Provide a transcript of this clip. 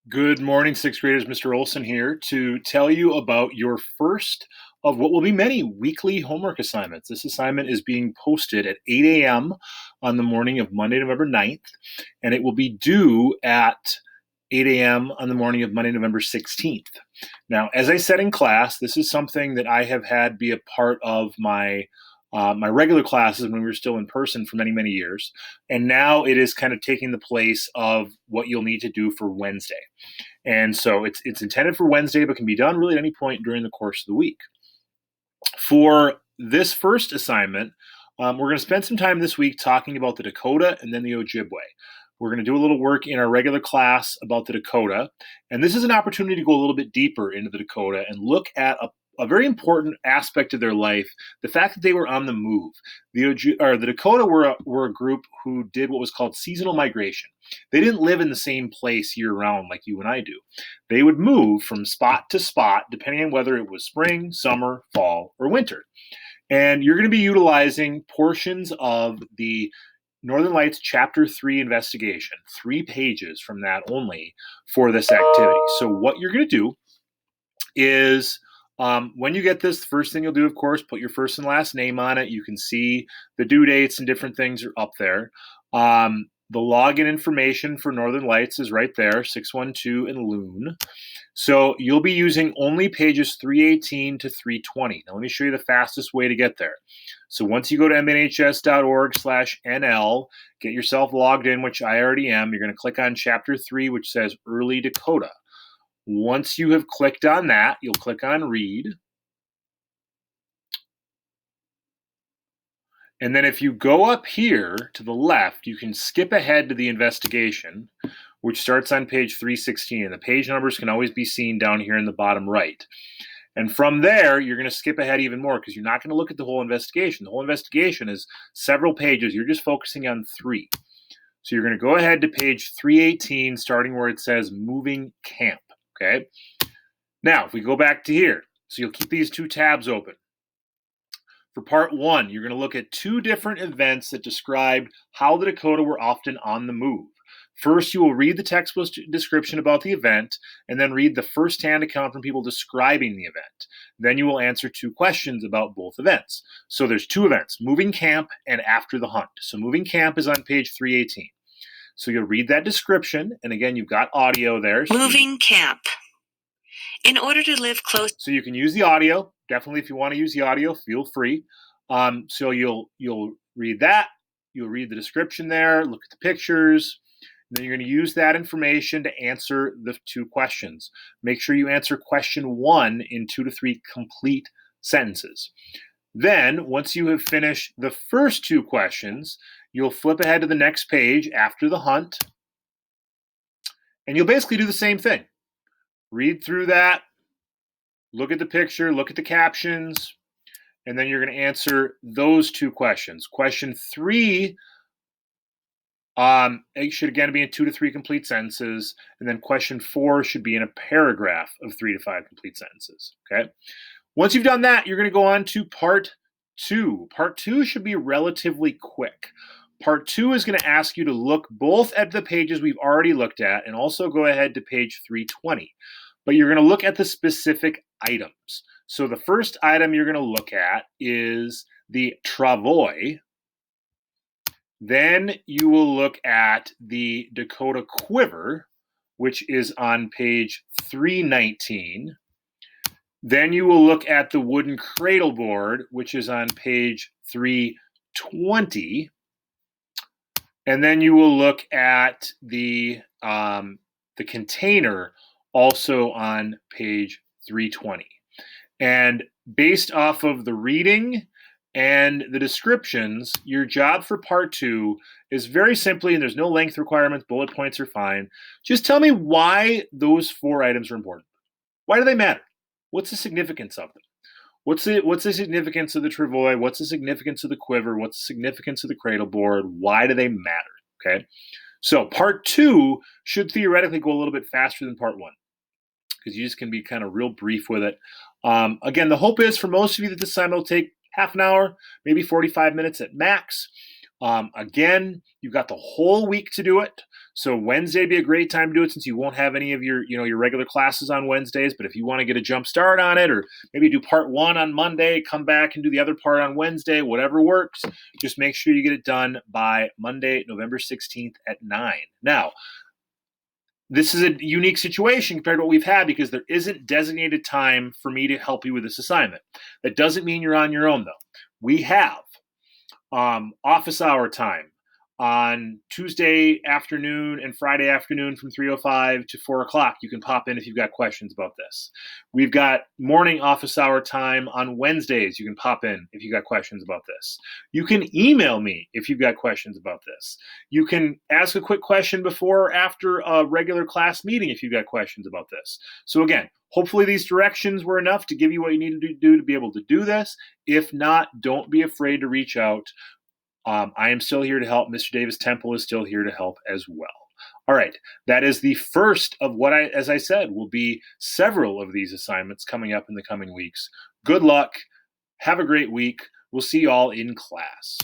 Good morning, sixth graders. Mr. Olson here to tell you about your first of what will be many weekly homework assignments. This assignment is being posted at 8 a.m. on the morning of Monday, November 9th, and it will be due at 8 a.m. on the morning of Monday, November 16th. Now, as I said in class, this is something that I have had be a part of my regular classes when we were still in person for many, many years. And now it is kind of taking the place of what you'll need to do for Wednesday. And so it's intended for Wednesday, but can be done really at any point during the course of the week. For this first assignment, we're going to spend some time this week talking about the Dakota and then the Ojibwe. We're going to do a little work in our regular class about the Dakota, and this is an opportunity to go a little bit deeper into the Dakota and look at a very important aspect of their life, the fact that they were on the move. The Dakota were a group who did what was called seasonal migration. They didn't live in the same place year-round like you and I do. They would move from spot to spot depending on whether it was spring, summer, fall, or winter. And you're going to be utilizing portions of the Northern Lights Chapter 3 investigation, 3 pages from that only for this activity. So what you're going to do is when you get this, the first thing you'll do, of course, put your first and last name on it. You can see the due dates and different things are up there. The login information for Northern Lights is right there, 612 and Loon. So you'll be using only pages 318 to 320. Now let me show you the fastest way to get there. So once you go to mnhs.org/NL, get yourself logged in, which I already am. You're going to click on Chapter 3, which says Early Dakota. Once you have clicked on that, you'll click on Read. And then if you go up here to the left, you can skip ahead to the investigation, which starts on page 316. And the page numbers can always be seen down here in the bottom right. And from there, you're going to skip ahead even more because you're not going to look at the whole investigation. The whole investigation is several pages. You're just focusing on 3. So you're going to go ahead to page 318, starting where it says Moving Camp. Okay. Now, if we go back to here, so you'll keep these 2 tabs open. For part 1, you're going to look at 2 different events that describe how the Dakota were often on the move. First, you will read the textbook description about the event, and then read the first-hand account from people describing the event. Then you will answer 2 questions about both events. So there's 2 events, Moving Camp and After the Hunt. So Moving Camp is on page 318. So you'll read that description, and again, you've got audio there. Moving Camp. In order to live close. So you can use the audio. Definitely, if you want to use the audio, feel free. So you'll read that. You'll read the description there, look at the pictures. And then you're going to use that information to answer the 2 questions. Make sure you answer question 1 in 2 to 3 complete sentences. Then, once you have finished the first 2 questions, you'll flip ahead to the next page, After the Hunt. And you'll basically do the same thing. Read through that, look at the picture, look at the captions, and then you're going to answer those 2 questions. Question 3 it should again be in 2 to 3 complete sentences, and then question 4 should be in a paragraph of 3 to 5 complete sentences. Okay. Once you've done that, you're going to go on to part 2. Part 2 should be relatively quick. Part 2 is going to ask you to look both at the pages we've already looked at and also go ahead to page 320. But you're going to look at the specific items. So the first item you're going to look at is the travois. Then you will look at the Dakota Quiver, which is on page 319. Then you will look at the wooden cradle board, which is on page 320. And then you will look at the container, also on page 320. And based off of the reading and the descriptions, your job for part 2 is very simply, and there's no length requirements, bullet points are fine. Just tell me why those 4 items are important. Why do they matter? What's the significance of them? What's the significance of the travois? What's the significance of the quiver? What's the significance of the cradle board? Why do they matter? Okay. So part 2 should theoretically go a little bit faster than part 1 because you just can be kind of real brief with it. Again, the hope is for most of you that this assignment will take half an hour, maybe 45 minutes at max. Again, you've got the whole week to do it. So Wednesday would be a great time to do it since you won't have any of your regular classes on Wednesdays. But if you want to get a jump start on it, or maybe do part 1 on Monday, come back and do the other part on Wednesday, whatever works, just make sure you get it done by Monday, November 16th at 9. Now, this is a unique situation compared to what we've had because there isn't designated time for me to help you with this assignment. That doesn't mean you're on your own, though. We have office hour time on Tuesday afternoon and Friday afternoon from 3:05 to 4 o'clock. You can pop in if you've got questions about this. We've got morning office hour time on Wednesdays. You can pop in if you've got questions about this. You can email me if you've got questions about this. You can ask a quick question before or after a regular class meeting if you've got questions about this. So again, hopefully these directions were enough to give you what you need to do to be able to do this. If not, don't be afraid to reach out. I am still here to help. Mr. Davis Temple is still here to help as well. All right, that is the first of what as I said, will be several of these assignments coming up in the coming weeks. Good luck. Have a great week. We'll see you all in class.